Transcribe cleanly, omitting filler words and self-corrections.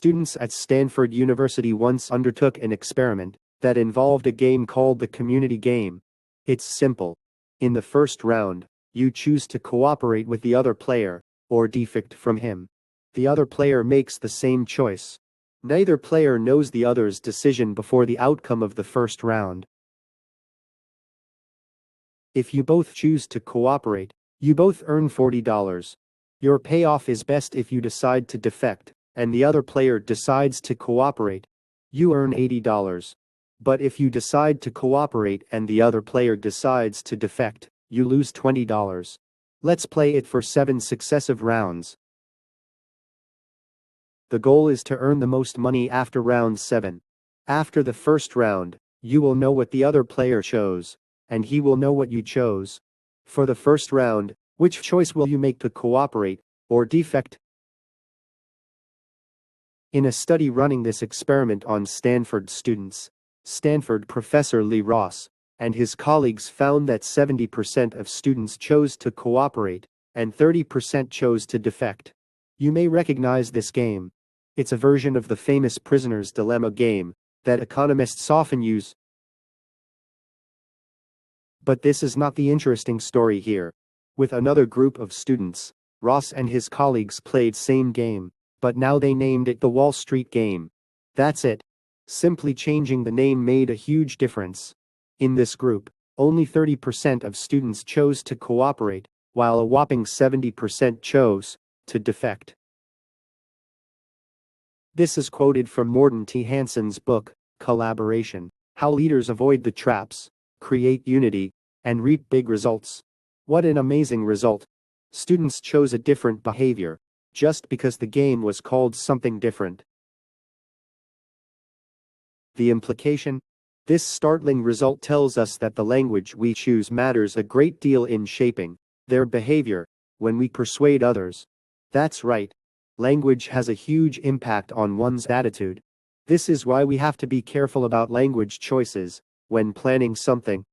Students at Stanford University once undertook an experiment that involved a game called the community game. It's simple. In the first round, you choose to cooperate with the other player, or defect from him. The other player makes the same choice. Neither player knows the other's decision before the outcome of the first round. If you both choose to cooperate, you both earn $40. Your payoff is best if you decide to defect, and the other player decides to cooperate. You earn $80. But if you decide to cooperate and the other player decides to defect, you lose $20. Let's play it for 7 successive rounds. The goal is to earn the most money after round 7. After the first round, you will know what the other player chose, and he will know what you chose. For the first round, which choice will you make to cooperate or defect? In a study running this experiment on Stanford students, Stanford professor Lee Ross and his colleagues found that 70% of students chose to cooperate and 30% chose to defect. You may recognize this game. It's a version of the famous prisoner's dilemma game that economists often use. But this is not the interesting story here. With another group of students, Ross and his colleagues played same game, but now they named it the Wall Street game. That's it. Simply changing the name made a huge difference. In this group, only 30% of students chose to cooperate, while a whopping 70% chose to defect. This is quoted from Morten T. Hansen's book, Collaboration: How Leaders Avoid the Traps, Create Unity, and Reap Big Results. What an amazing result! Students chose a different behavior, just because the game was called something different. The implication? This startling result tells us that the language we choose matters a great deal in shaping their behavior when we persuade others. That's right. Language has a huge impact on one's attitude. This is why we have to be careful about language choices when planning something.